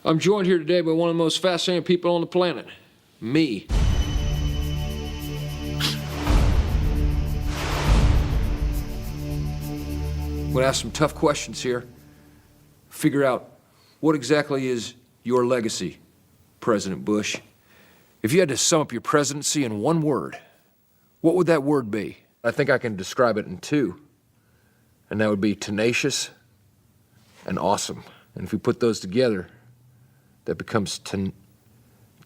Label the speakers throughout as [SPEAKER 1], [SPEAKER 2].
[SPEAKER 1] I'm joined here today by one of the most fascinating people on the planet. Me. I'm gonna ask some tough questions here. Figure out what exactly is your legacy, President Bush. If you had to sum up your presidency in one word, what would that word be? I think I can describe it in two, and that would be tenacious and awesome. And if we put those together, that becomes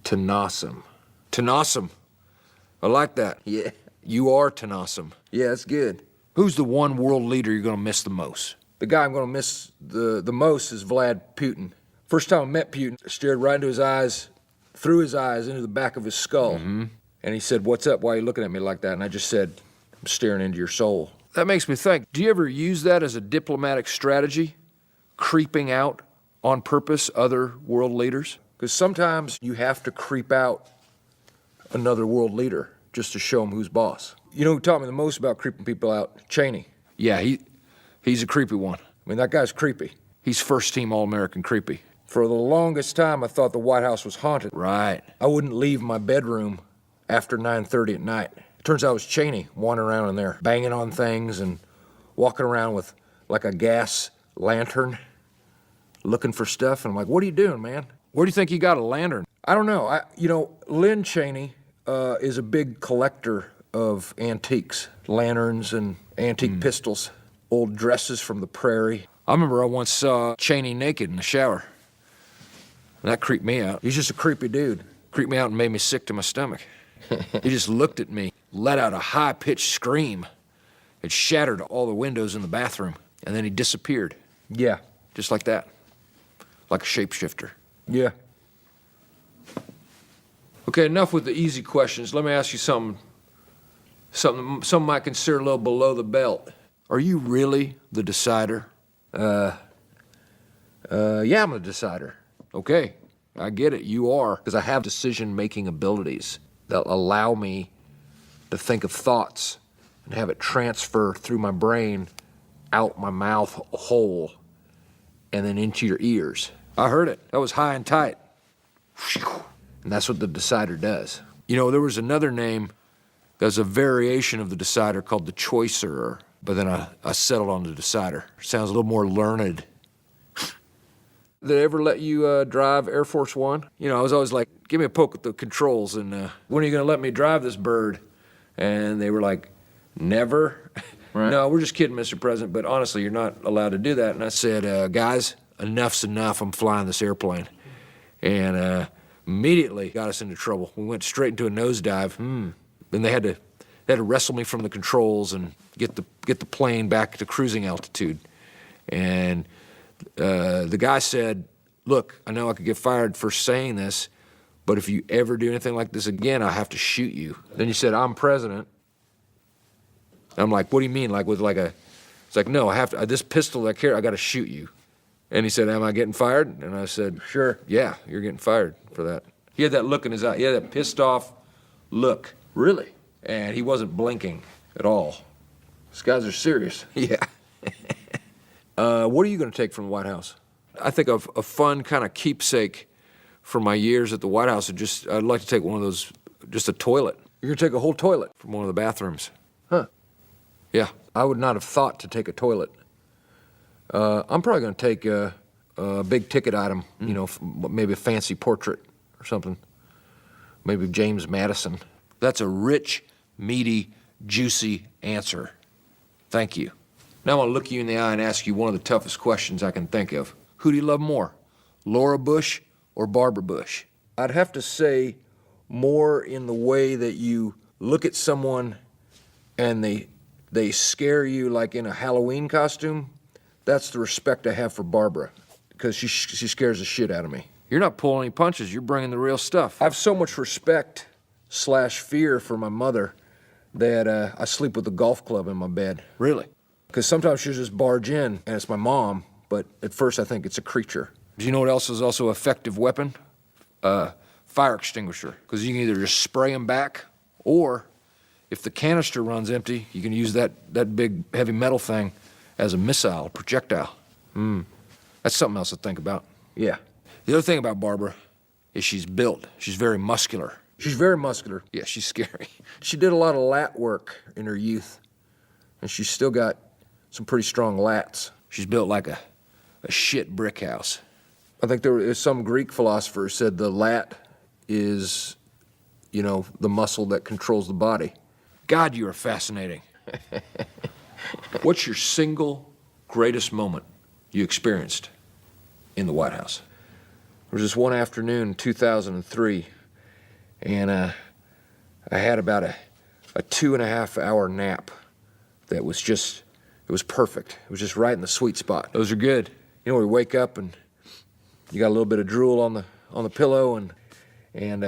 [SPEAKER 1] tenawesome. Tenawesome. I like that. Yeah. You are tenawesome. Yeah, that's good. Who's the one world leader you're gonna miss the most? The guy I'm gonna miss the most is Vlad Putin. First time I met Putin, I stared right into his eyes, through his eyes, into the back of his skull. And he said, "What's up? Why are you looking at me like that?" And I just said, "I'm staring into your soul." That makes me think, do you ever use that as a diplomatic strategy? Creeping out on purpose other world leaders? Because sometimes you have to creep out another world leader just to show them who's boss. You know who taught me the most about creeping people out? Cheney. Yeah, he's a creepy one. I mean, that guy's creepy. He's first team All-American creepy. For the longest time, I thought the White House was haunted. Right. I wouldn't leave my bedroom after 9:30 at night. It turns out it was Cheney wandering around in there, banging on things and walking around with like a gas lantern, looking for stuff. And I'm like, "What are you doing, man? Where do you think you got a lantern?" I don't know. Lynn Cheney is a big collector of antiques, lanterns and antique pistols, old dresses from the prairie. I remember I once saw Cheney naked in the shower. That creeped me out. He's just a creepy dude. Creeped me out and made me sick to my stomach. He just looked at me, let out a high-pitched scream. It shattered all the windows in the bathroom, and then he disappeared. Yeah. Just like that. Like a shapeshifter. Yeah. Okay, enough with the easy questions. Let me ask you something some might consider a little below the belt. Are you really the decider? Yeah, I'm the decider. Okay, I get it, you are, because I have decision-making abilities that allow me to think of thoughts and have it transfer through my brain, out my mouth hole, and then into your ears. I heard it. That was high and tight. And that's what the decider does. You know, there was another name that's a variation of the decider called the choicerer, but then I settled on the decider. Sounds a little more learned. Did they ever let you drive Air Force One? You know, I was always like, give me a poke at the controls, and when are you gonna let me drive this bird? And they were like, never. Right. No, we're just kidding, Mr. President, but honestly, you're not allowed to do that. And I said, guys, enough's enough, I'm flying this airplane. And immediately got us into trouble. We went straight into a nosedive. And they had to wrestle me from the controls and get the plane back to cruising altitude. And the guy said, "Look, I know I could get fired for saying this, but if you ever do anything like this again, I'll have to shoot you." Then he said, "I'm president." I'm like, "What do you mean? Like with like a?" It's like, "No, I have to. This pistol I carry, I got to shoot you." And he said, "Am I getting fired?" And I said, "Sure. Yeah, you're getting fired for that." He had that look in his eye. He had that pissed off look. Really? And he wasn't blinking at all. These guys are serious. Yeah. What are you going to take from the White House? I think of a fun kind of keepsake from my years at the White House. I'd like to take one of those, just a toilet. You're going to take a whole toilet from one of the bathrooms. Huh. Yeah. I would not have thought to take a toilet. I'm probably going to take a big ticket item, you know, maybe a fancy portrait or something. Maybe James Madison. That's a rich, meaty, juicy answer. Thank you. Now I want to look you in the eye and ask you one of the toughest questions I can think of. Who do you love more, Laura Bush or Barbara Bush? I'd have to say more in the way that you look at someone and they scare you like in a Halloween costume. That's the respect I have for Barbara, because she scares the shit out of me. You're not pulling any punches, you're bringing the real stuff. I have so much respect/fear for my mother that I sleep with a golf club in my bed. Really? Because sometimes she'll just barge in, and it's my mom, but at first I think it's a creature. Do you know what else is also an effective weapon? Fire extinguisher. Because you can either just spray them back, or if the canister runs empty, you can use that big heavy metal thing as a missile, a projectile. That's something else to think about. Yeah. The other thing about Barbara is she's built. She's very muscular.
[SPEAKER 2] She's very muscular.
[SPEAKER 1] Yeah, she's scary.
[SPEAKER 2] She did a lot of lat work in her youth, and she's still got some pretty strong lats.
[SPEAKER 1] She's built like a shit brick house.
[SPEAKER 2] I think there was some Greek philosopher who said the lat is, you know, the muscle that controls the body.
[SPEAKER 1] God, you are fascinating. What's your single greatest moment you experienced in the White House?
[SPEAKER 2] There was this one afternoon in 2003, and I had about a 2.5 hour nap that was just, it was perfect. It was just right in the sweet spot.
[SPEAKER 1] Those are good.
[SPEAKER 2] You know, we wake up and you got a little bit of drool on the pillow, and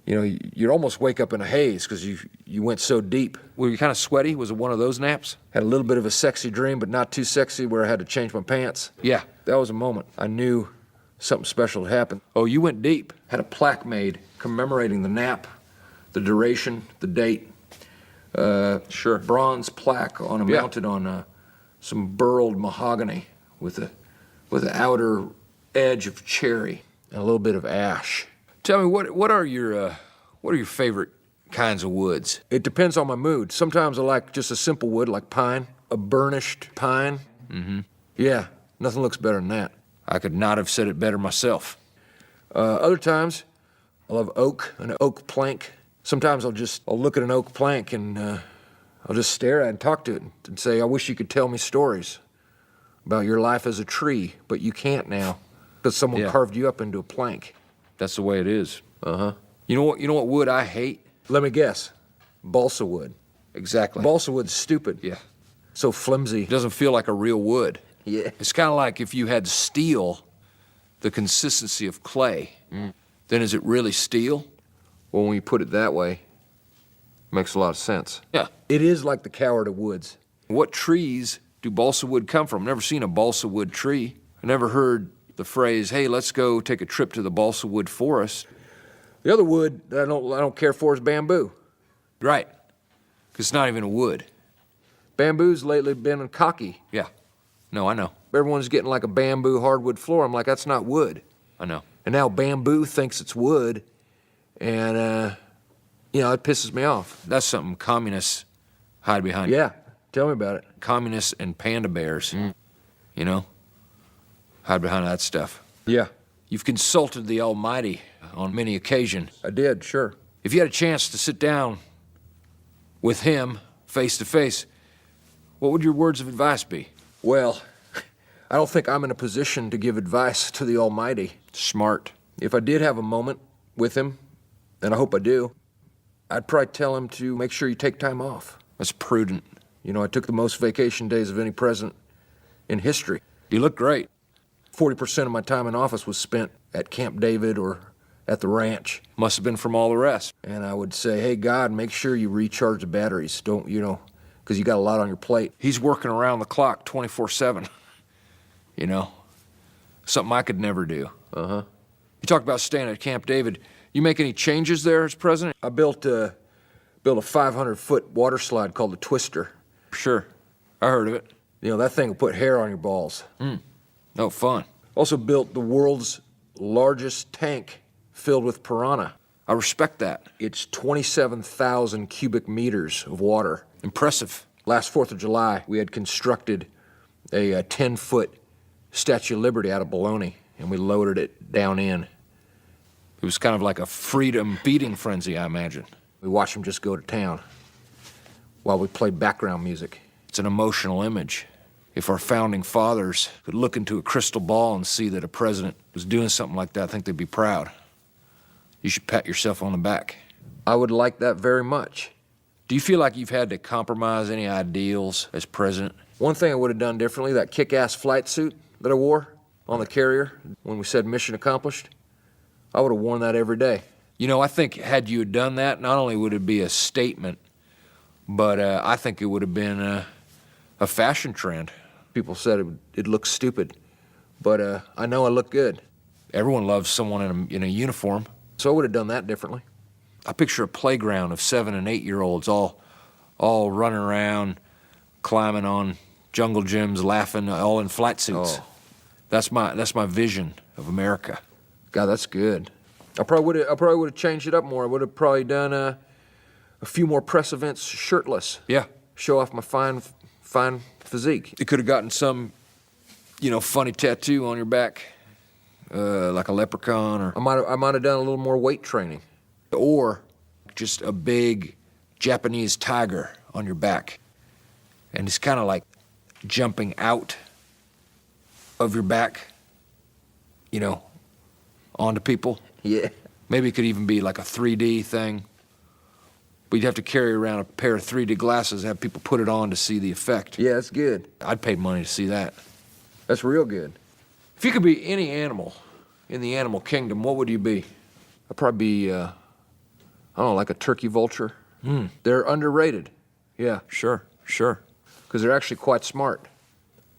[SPEAKER 2] you know, you'd almost wake up in a haze because you went so deep.
[SPEAKER 1] Were you kind of sweaty? Was it one of those naps?
[SPEAKER 2] Had a little bit of a sexy dream, but not too sexy, where I had to change my pants.
[SPEAKER 1] Yeah.
[SPEAKER 2] That was a moment. I knew something special had happened.
[SPEAKER 1] Oh, you went deep.
[SPEAKER 2] Had a plaque made commemorating the nap, the duration, the date.
[SPEAKER 1] Sure.
[SPEAKER 2] Bronze plaque mounted on some burled mahogany with the outer edge of cherry and a little bit of ash.
[SPEAKER 1] Tell me, what are your favorite kinds of woods?
[SPEAKER 2] It depends on my mood. Sometimes I like just a simple wood like pine, a burnished pine.
[SPEAKER 1] Mm-hmm.
[SPEAKER 2] Yeah, nothing looks better than that.
[SPEAKER 1] I could not have said it better myself.
[SPEAKER 2] Other times, I love oak, an oak plank. Sometimes I'll look at an oak plank and I'll just stare at it and talk to it and say, I wish you could tell me stories about your life as a tree, but you can't now because someone carved you up into a plank.
[SPEAKER 1] That's the way it is.
[SPEAKER 2] Uh-huh.
[SPEAKER 1] You know what wood I hate?
[SPEAKER 2] Let me guess. Balsa wood.
[SPEAKER 1] Exactly.
[SPEAKER 2] Balsa wood's stupid.
[SPEAKER 1] Yeah.
[SPEAKER 2] So flimsy.
[SPEAKER 1] It doesn't feel like a real wood.
[SPEAKER 2] Yeah.
[SPEAKER 1] It's kind of like if you had steel, the consistency of clay, then is it really steel?
[SPEAKER 2] Well, when you put it that way, it makes a lot of sense.
[SPEAKER 1] Yeah.
[SPEAKER 2] It is like the coward of woods.
[SPEAKER 1] What trees do balsa wood come from? Never seen a balsa wood tree. I never heard the phrase, hey, let's go take a trip to the balsa wood forest.
[SPEAKER 2] The other wood that I don't care for is bamboo.
[SPEAKER 1] Right. Because it's not even a wood.
[SPEAKER 2] Bamboo's lately been cocky.
[SPEAKER 1] Yeah. No, I know.
[SPEAKER 2] Everyone's getting like a bamboo hardwood floor. I'm like, that's not wood.
[SPEAKER 1] I know.
[SPEAKER 2] And now bamboo thinks it's wood, and, you know, it pisses me off.
[SPEAKER 1] That's something communists hide behind.
[SPEAKER 2] Yeah, tell me about it.
[SPEAKER 1] Communists and panda bears, you know, hide behind that stuff.
[SPEAKER 2] Yeah,
[SPEAKER 1] You've consulted the Almighty on many occasions.
[SPEAKER 2] I did, sure.
[SPEAKER 1] If you had a chance to sit down with him face to face, what would your words of advice be?
[SPEAKER 2] Well, I don't think I'm in a position to give advice to the Almighty.
[SPEAKER 1] Smart.
[SPEAKER 2] If I did have a moment with him, and I hope I do, I'd probably tell him to make sure you take time off.
[SPEAKER 1] That's prudent.
[SPEAKER 2] You know, I took the most vacation days of any president in history.
[SPEAKER 1] You look great.
[SPEAKER 2] 40% of my time in office was spent at Camp David or at the ranch.
[SPEAKER 1] Must have been from all the rest.
[SPEAKER 2] And I would say, hey, God, make sure you recharge the batteries. Don't, you know, because you got a lot on your plate.
[SPEAKER 1] He's working around the clock 24/7. You know, something I could never do.
[SPEAKER 2] Uh-huh.
[SPEAKER 1] You talked about staying at Camp David. You make any changes there as president?
[SPEAKER 2] I built a 500-foot water slide called the Twister.
[SPEAKER 1] Sure. I heard of it.
[SPEAKER 2] You know, that thing will put hair on your balls.
[SPEAKER 1] No fun.
[SPEAKER 2] Also built the world's largest tank filled with piranha.
[SPEAKER 1] I respect that.
[SPEAKER 2] It's 27,000 cubic meters of water.
[SPEAKER 1] Impressive.
[SPEAKER 2] Last 4th of July, we had constructed a 10-foot Statue of Liberty out of bologna, and we loaded it down in.
[SPEAKER 1] It was kind of like a freedom feeding frenzy, I imagine.
[SPEAKER 2] We watched them just go to town while we played background music.
[SPEAKER 1] It's an emotional image. If our founding fathers could look into a crystal ball and see that a president was doing something like that, I think they'd be proud. You should pat yourself on the back.
[SPEAKER 2] I would like that very much.
[SPEAKER 1] Do you feel like you've had to compromise any ideals as president?
[SPEAKER 2] One thing I would have done differently, that kick-ass flight suit that I wore on the carrier when we said mission accomplished, I would have worn that every day.
[SPEAKER 1] You know, I think had you done that, not only would it be a statement, but I think it would have been a fashion trend.
[SPEAKER 2] People said it looked stupid, but I know I look good.
[SPEAKER 1] Everyone loves someone in a uniform.
[SPEAKER 2] So I would have done that differently.
[SPEAKER 1] I picture a playground of 7- and 8-year-olds all running around, climbing on jungle gyms, laughing, all in flight suits.
[SPEAKER 2] Oh.
[SPEAKER 1] That's my vision of America.
[SPEAKER 2] God, that's good. I probably would have changed it up more. I would have probably done a few more press events shirtless.
[SPEAKER 1] Yeah.
[SPEAKER 2] Show off my fine physique.
[SPEAKER 1] You could have gotten some, funny tattoo on your back, like a leprechaun, or
[SPEAKER 2] I might have done a little more weight training.
[SPEAKER 1] or just a big Japanese tiger on your back. And it's kind of like jumping out of your back, onto people.
[SPEAKER 2] Yeah.
[SPEAKER 1] Maybe it could even be like a 3D thing. But you'd have to carry around a pair of 3D glasses and have people put it on to see the effect.
[SPEAKER 2] Yeah, that's good.
[SPEAKER 1] I'd pay money to see that.
[SPEAKER 2] That's real good.
[SPEAKER 1] If you could be any animal in the animal kingdom, what would you be?
[SPEAKER 2] I'd probably be, I don't know, like a turkey vulture. They're underrated. Yeah,
[SPEAKER 1] Sure.
[SPEAKER 2] because they're actually quite smart.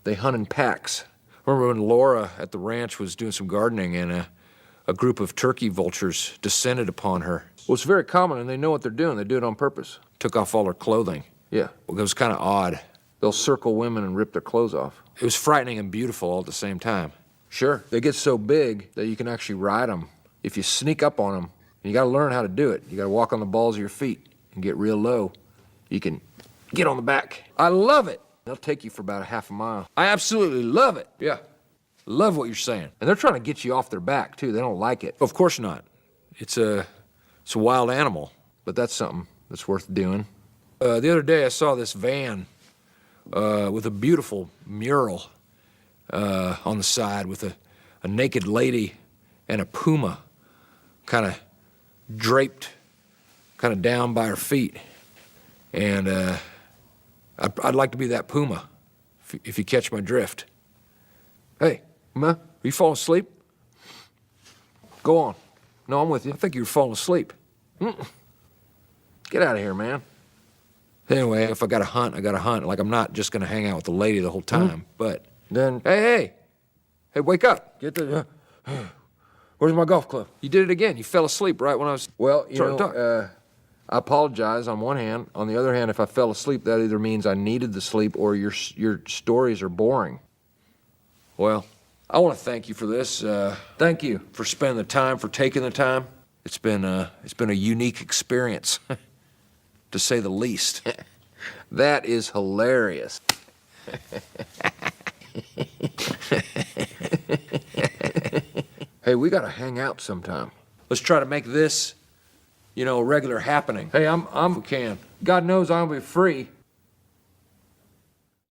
[SPEAKER 2] They hunt in packs.
[SPEAKER 1] I remember when Laura at the ranch was doing some gardening and a group of turkey vultures descended upon her,
[SPEAKER 2] Well, it's very common, and they know what they're doing. They do it on purpose.
[SPEAKER 1] took off all her clothing.
[SPEAKER 2] Yeah.
[SPEAKER 1] It was kind of odd.
[SPEAKER 2] They'll circle women and rip their clothes off.
[SPEAKER 1] It was frightening and beautiful all at the same time.
[SPEAKER 2] Sure. They get so big that you can actually ride them. If you sneak up on them, you got to learn how to do it. You got to walk on the balls of your feet and get real low. You can get on the back.
[SPEAKER 1] I love it.
[SPEAKER 2] They'll take you for about a half a mile.
[SPEAKER 1] I absolutely love it. Yeah. Love what you're saying.
[SPEAKER 2] And they're trying to get you off their back, too. They don't like it.
[SPEAKER 1] Of course not. It's a wild animal.
[SPEAKER 2] But that's something that's worth doing.
[SPEAKER 1] The other day I saw this van with a beautiful mural on the side with a naked lady and a puma kind of draped kind of down by her feet. And I'd like to be that puma, if you catch my drift. Hey,
[SPEAKER 2] Ma,
[SPEAKER 1] are you falling asleep?
[SPEAKER 2] go on. No, I'm with you.
[SPEAKER 1] I think you were falling asleep.
[SPEAKER 2] Get out of here, man.
[SPEAKER 1] Anyway, if I got to hunt, I got to hunt. Like, I'm not just going to hang out with the lady the whole time, but...
[SPEAKER 2] Then
[SPEAKER 1] Hey, wake up.
[SPEAKER 2] get the... where's my golf club?
[SPEAKER 1] You did it again. You fell asleep right when I was...
[SPEAKER 2] Well, you
[SPEAKER 1] Sorry, talk.
[SPEAKER 2] know, I apologize on one hand. On the other hand, if I fell asleep, that either means I needed the sleep or your stories are boring.
[SPEAKER 1] Well, I want to thank you for this.
[SPEAKER 2] Thank you.
[SPEAKER 1] For spending the time, for taking the time. It's been a unique experience, to say the least.
[SPEAKER 2] That is hilarious. Hey, we got to hang out sometime.
[SPEAKER 1] Let's try to make this, a regular happening.
[SPEAKER 2] Hey, I'm
[SPEAKER 1] If we can.
[SPEAKER 2] God knows I'll be free.